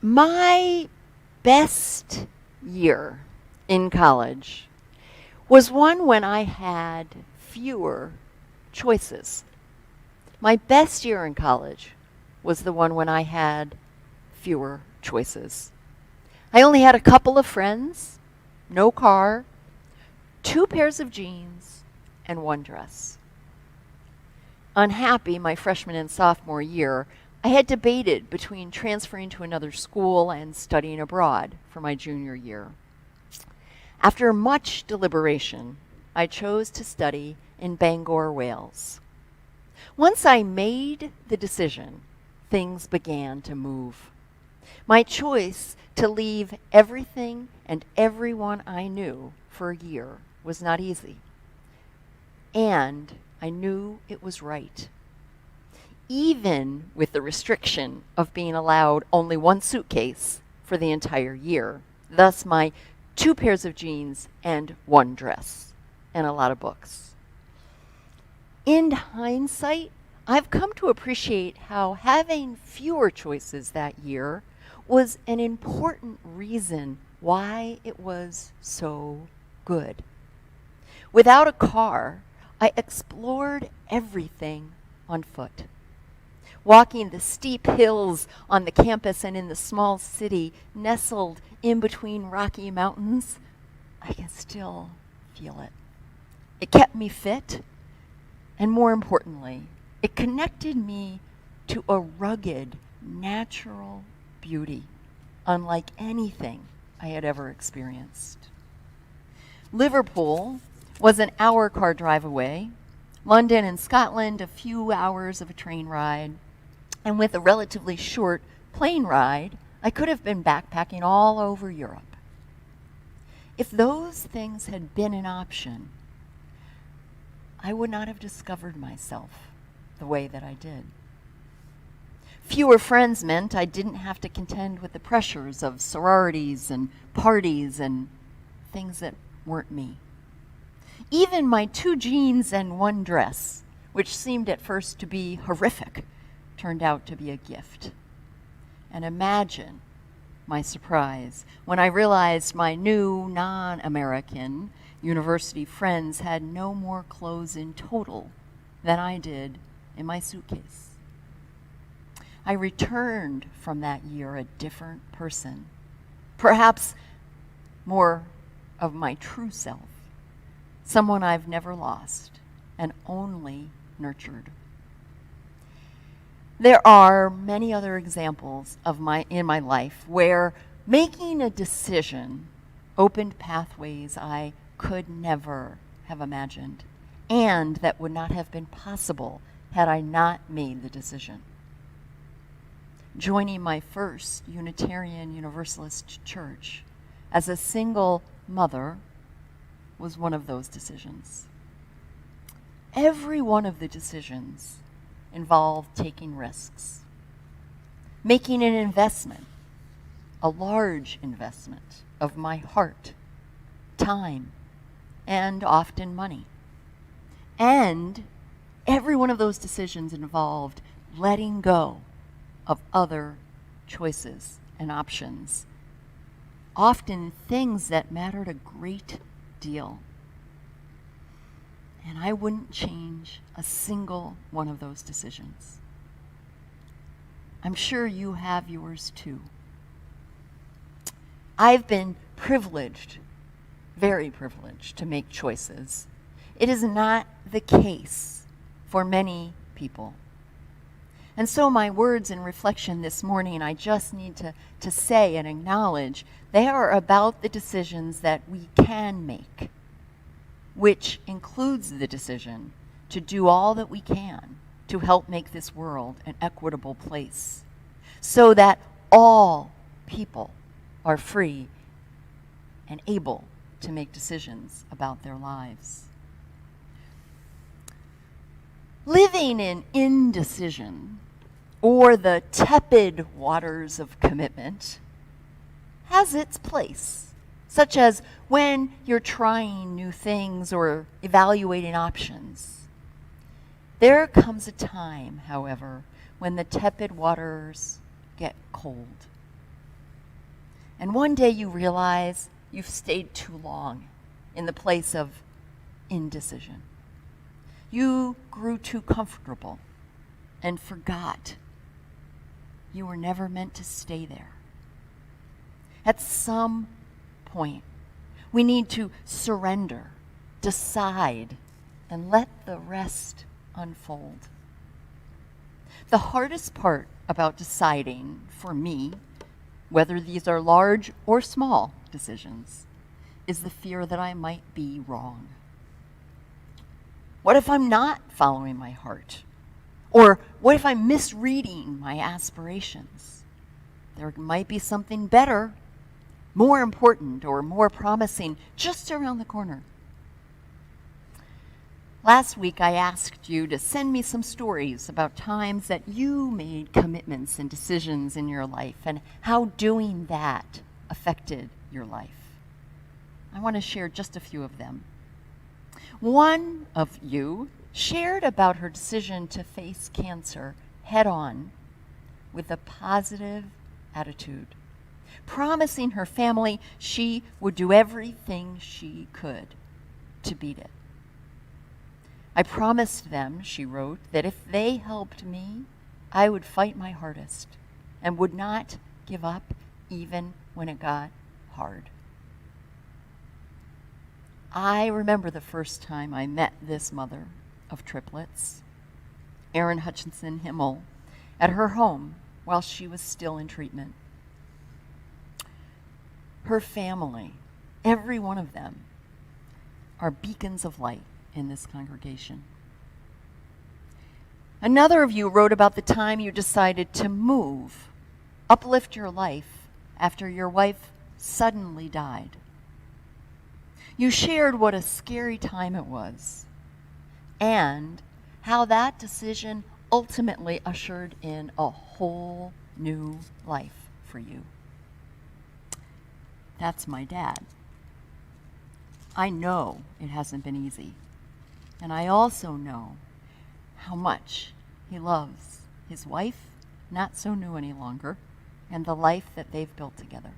My best year in college was one when I had fewer choices. My best year in college was the one when I had fewer choices. I only had a couple of friends, no car, two pairs of jeans, and one dress. Unhappy my freshman and sophomore year, I had debated between transferring to another school and studying abroad for my junior year. After much deliberation, I chose to study in Bangor, Wales. Once I made the decision, things began to move. My choice to leave everything and everyone I knew for a year was not easy. And I knew it was right. Even with the restriction of being allowed only one suitcase for the entire year, thus my two pairs of jeans and one dress, and a lot of books. In hindsight, I've come to appreciate how having fewer choices that year was an important reason why it was so good. Without a car, I explored everything on foot. Walking the steep hills on the campus and in the small city nestled in between rocky mountains, I can still feel it. It kept me fit, and more importantly, it connected me to a rugged, natural beauty, unlike anything I had ever experienced. Liverpool was an hour car drive away, London and Scotland a few hours of a train ride, and with a relatively short plane ride, I could have been backpacking all over Europe. If those things had been an option, I would not have discovered myself the way that I did. Fewer friends meant I didn't have to contend with the pressures of sororities and parties and things that weren't me. Even my two jeans and one dress, which seemed at first to be horrific, turned out to be a gift. And imagine my surprise when I realized my new non-American university friends had no more clothes in total than I did in my suitcase. I returned from that year a different person, perhaps more of my true self, someone I've never lost and only nurtured. There are many other examples in my life where making a decision opened pathways I could never have imagined, and that would not have been possible had I not made the decision. Joining my first Unitarian Universalist church as a single mother was one of those decisions. Every one of the decisions involved taking risks, making an investment, a large investment of my heart, time, and often money. And every one of those decisions involved letting go of other choices and options, often things that mattered a great deal. And I wouldn't change a single one of those decisions. I'm sure you have yours too. I've been privileged, very privileged, to make choices. It is not the case for many people. And so my words in reflection this morning, I just need to say and acknowledge, they are about the decisions that we can make, which includes the decision to do all that we can to help make this world an equitable place, so that all people are free and able to make decisions about their lives. Living in indecision, or the tepid waters of commitment, has its place, such as when you're trying new things or evaluating options. There comes a time, however, when the tepid waters get cold. And one day you realize you've stayed too long in the place of indecision. You grew too comfortable and forgot you were never meant to stay there. At some point, we need to surrender, decide, and let the rest unfold. The hardest part about deciding, for me, whether these are large or small decisions, is the fear that I might be wrong. What if I'm not following my heart? Or what if I'm misreading my aspirations? There might be something better, more important, or more promising just around the corner. Last week, I asked you to send me some stories about times that you made commitments and decisions in your life and how doing that affected your life. I want to share just a few of them. One of you shared about her decision to face cancer head-on with a positive attitude, promising her family she would do everything she could to beat it. I promised them, she wrote, that if they helped me, I would fight my hardest and would not give up even when it got hard. I remember the first time I met this mother of triplets, Erin Hutchinson Himmel, at her home while she was still in treatment. Her family, every one of them, are beacons of light in this congregation. Another of you wrote about the time you decided to move, uplift your life after your wife suddenly died. You shared what a scary time it was and how that decision ultimately ushered in a whole new life for you. That's my dad. I know it hasn't been easy. And I also know how much he loves his wife, not so new any longer, and the life that they've built together.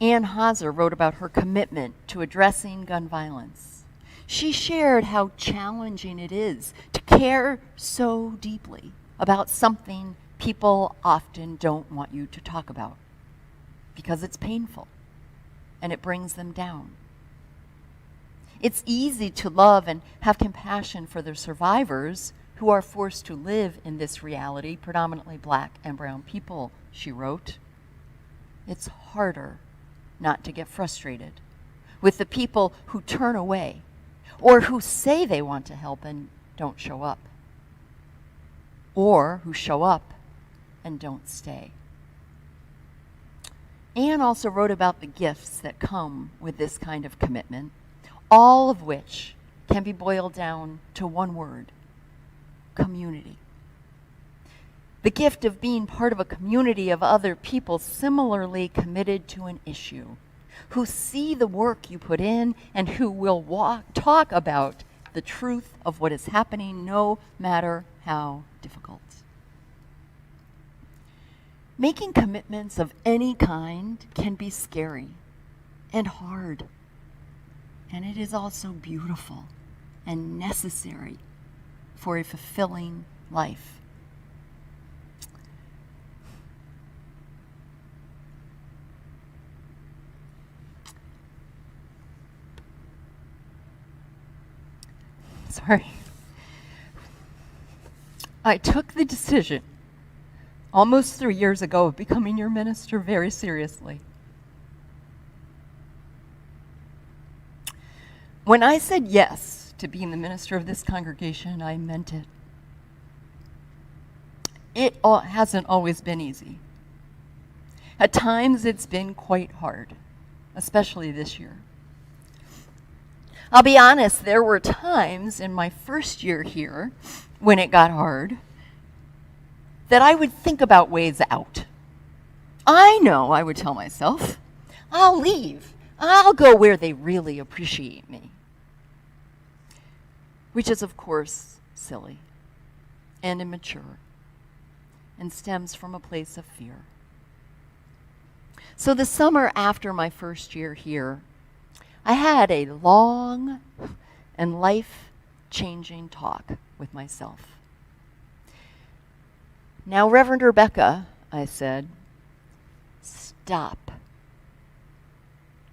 Ann Hauser wrote about her commitment to addressing gun violence. She shared how challenging it is to care so deeply about something people often don't want you to talk about because it's painful and it brings them down. It's easy to love and have compassion for the survivors who are forced to live in this reality, predominantly black and brown people, she wrote. It's harder not to get frustrated with the people who turn away or who say they want to help and don't show up, or who show up and don't stay. Anne also wrote about the gifts that come with this kind of commitment, all of which can be boiled down to one word: community. The gift of being part of a community of other people similarly committed to an issue, who see the work you put in and who will talk about the truth of what is happening, no matter how difficult. Making commitments of any kind can be scary and hard, and it is also beautiful and necessary for a fulfilling life. Sorry. I took the decision almost 3 years ago of becoming your minister very seriously. When I said yes to being the minister of this congregation, I meant it. It hasn't always been easy. At times it's been quite hard, especially this year. I'll be honest, there were times in my first year here, when it got hard, that I would think about ways out. I know, I would tell myself, I'll leave. I'll go where they really appreciate me. Which is, of course, silly and immature and stems from a place of fear. So the summer after my first year here, I had a long and life-changing talk with myself. Now, Reverend Rebecca, I said, stop.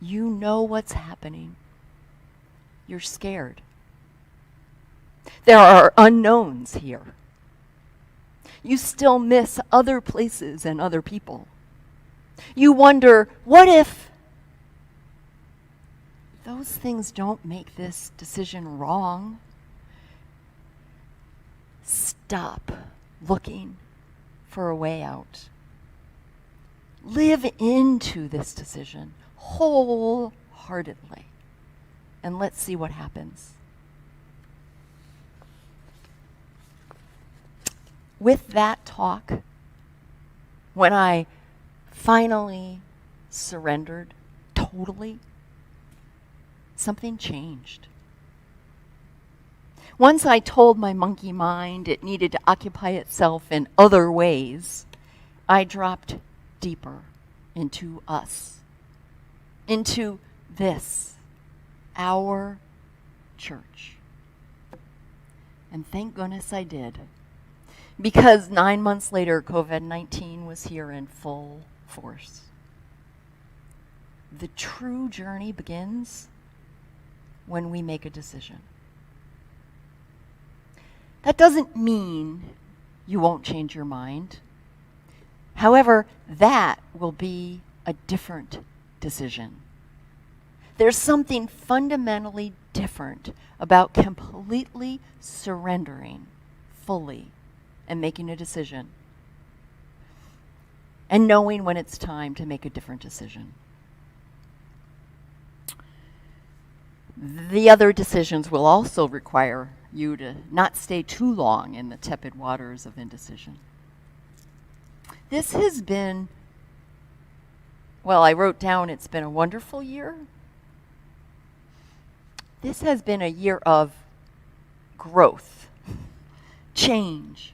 You know what's happening. You're scared. There are unknowns here. You still miss other places and other people. You wonder, what if those things don't make this decision wrong? Stop looking for a way out. Live into this decision wholeheartedly, and let's see what happens. With that talk, when I finally surrendered totally, something changed. Once I told my monkey mind it needed to occupy itself in other ways, I dropped deeper into us, into this, our church. And thank goodness I did, because 9 months later, COVID-19 was here in full force. The true journey begins when we make a decision. That doesn't mean you won't change your mind. However, that will be a different decision. There's something fundamentally different about completely surrendering fully and making a decision, and knowing when it's time to make a different decision. The other decisions will also require you to not stay too long in the tepid waters of indecision. This has been, well, I wrote down it's been a wonderful year. This has been a year of growth, change,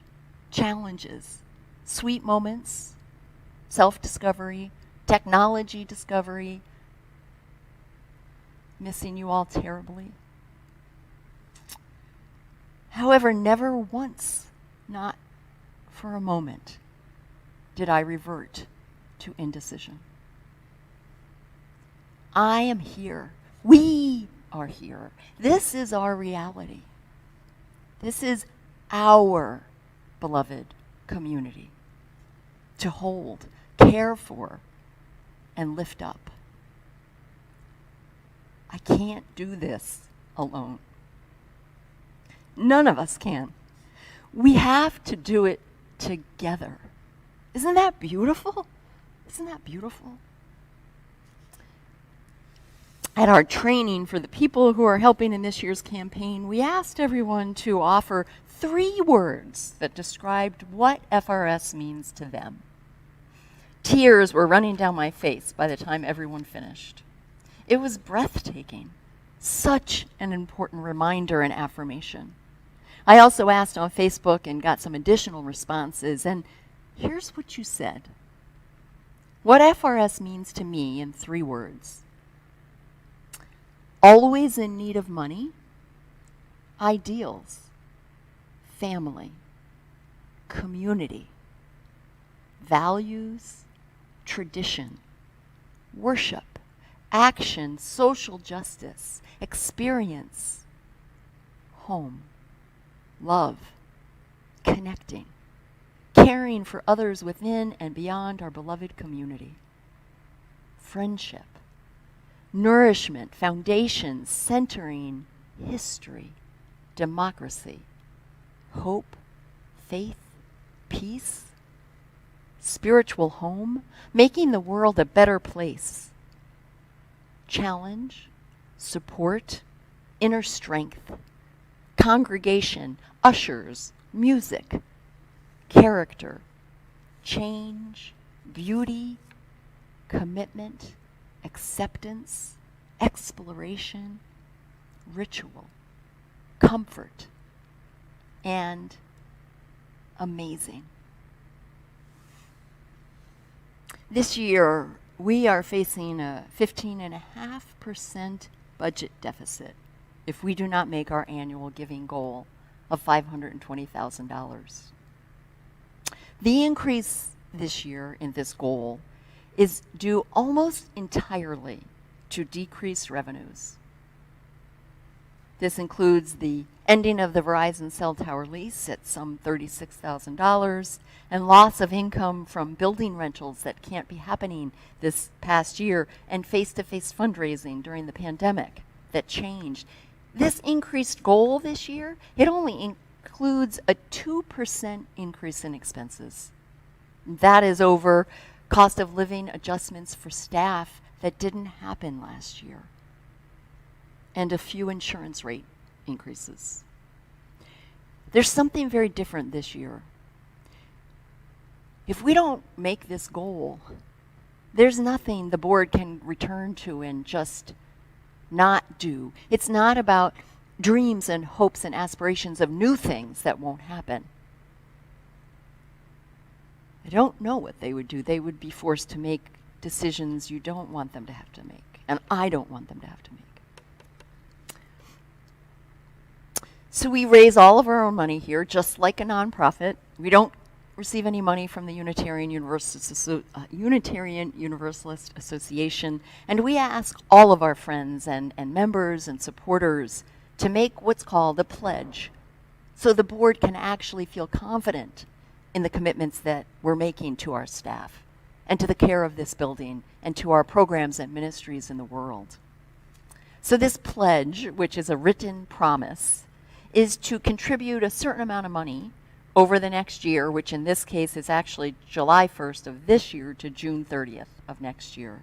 challenges, sweet moments, self-discovery, technology discovery, missing you all terribly. However, never once, not for a moment, did I revert to indecision. I am here. We are here. This is our reality. This is our beloved community to hold, care for, and lift up. I can't do this alone. None of us can. We have to do it together. Isn't that beautiful? Isn't that beautiful? At our training for the people who are helping in this year's campaign, we asked everyone to offer 3 words that described what FRS means to them. Tears were running down my face by the time everyone finished. It was breathtaking. Such an important reminder and affirmation. I also asked on Facebook and got some additional responses, and here's what you said. What FRS means to me in 3 words. Always in need of money, ideals, family, community, values, tradition, worship, action, social justice, experience, home, love, connecting, caring for others within and beyond our beloved community, friendship, nourishment, foundation, centering, history, democracy, hope, faith, peace, spiritual home, making the world a better place, challenge, support, inner strength, congregation, ushers, music, character, change, beauty, commitment, acceptance, exploration, ritual, comfort, and amazing. This year, we are facing a 15.5% budget deficit if we do not make our annual giving goal of $520,000. The increase this year in this goal is due almost entirely to decreased revenues. This includes the ending of the Verizon cell tower lease at some $36,000 and loss of income from building rentals that can't be happening this past year and face-to-face fundraising during the pandemic that changed. This increased goal this year, it only includes a 2% increase in expenses. That is over cost of living adjustments for staff that didn't happen last year, and a few insurance rate increases. There's something very different this year. If we don't make this goal, there's nothing the board can return to and just not do. It's not about dreams and hopes and aspirations of new things that won't happen. I don't know what they would do. They would be forced to make decisions you don't want them to have to make, and I don't want them to have to make. So we raise all of our own money here, just like a nonprofit. We don't receive any money from the Unitarian Universalist Association, and we ask all of our friends and members and supporters to make what's called a pledge, so the board can actually feel confident in the commitments that we're making to our staff and to the care of this building and to our programs and ministries in the world. So this pledge, which is a written promise, is to contribute a certain amount of money over the next year, which in this case is actually July 1st of this year to June 30th of next year.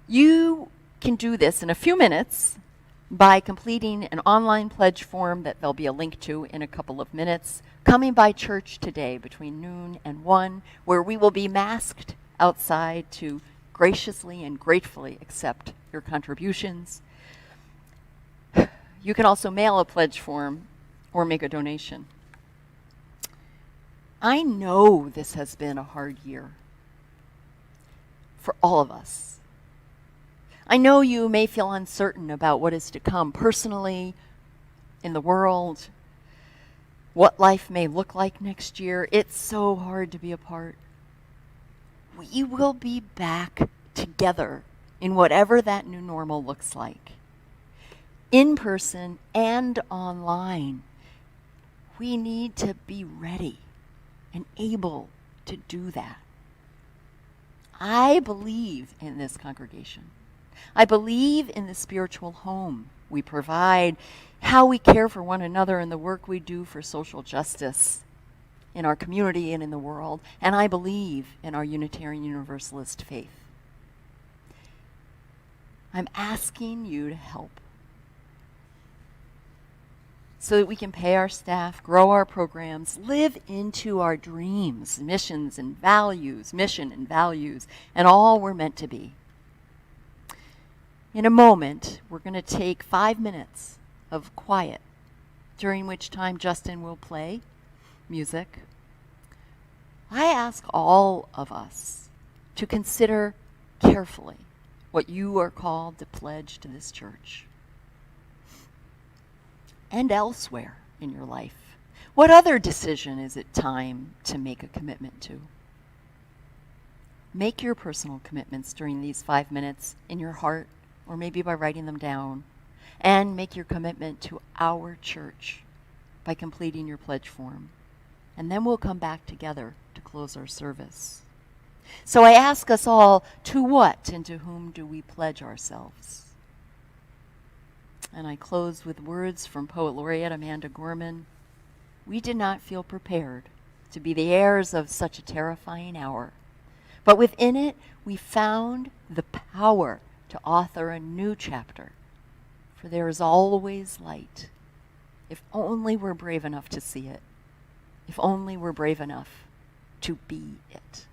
You can do this in a few minutes by completing an online pledge form that there'll be a link to in a couple of minutes, coming by church today between noon and 1, where we will be masked outside to graciously and gratefully accept your contributions. You can also mail a pledge form or make a donation. I know this has been a hard year for all of us. I know you may feel uncertain about what is to come personally, in the world, what life may look like next year. It's so hard to be apart. We will be back together in whatever that new normal looks like, in person and online. We need to be ready and able to do that. I believe in this congregation. I believe in the spiritual home we provide, how we care for one another, and the work we do for social justice in our community and in the world. And I believe in our Unitarian Universalist faith. I'm asking you to help so that we can pay our staff, grow our programs, live into our dreams, mission and values, and all we're meant to be. In a moment, we're going to take 5 minutes of quiet, during which time Justin will play music. I ask all of us to consider carefully what you are called to pledge to this church and elsewhere in your life. What other decision is it time to make a commitment to? Make your personal commitments during these 5 minutes in your heart, or maybe by writing them down, and make your commitment to our church by completing your pledge form. And then we'll come back together to close our service. So I ask us all, to what and to whom do we pledge ourselves? And I close with words from Poet Laureate Amanda Gorman. We did not feel prepared to be the heirs of such a terrifying hour, but within it we found the power to author a new chapter. For there is always light, if only we're brave enough to see it, if only we're brave enough to be it.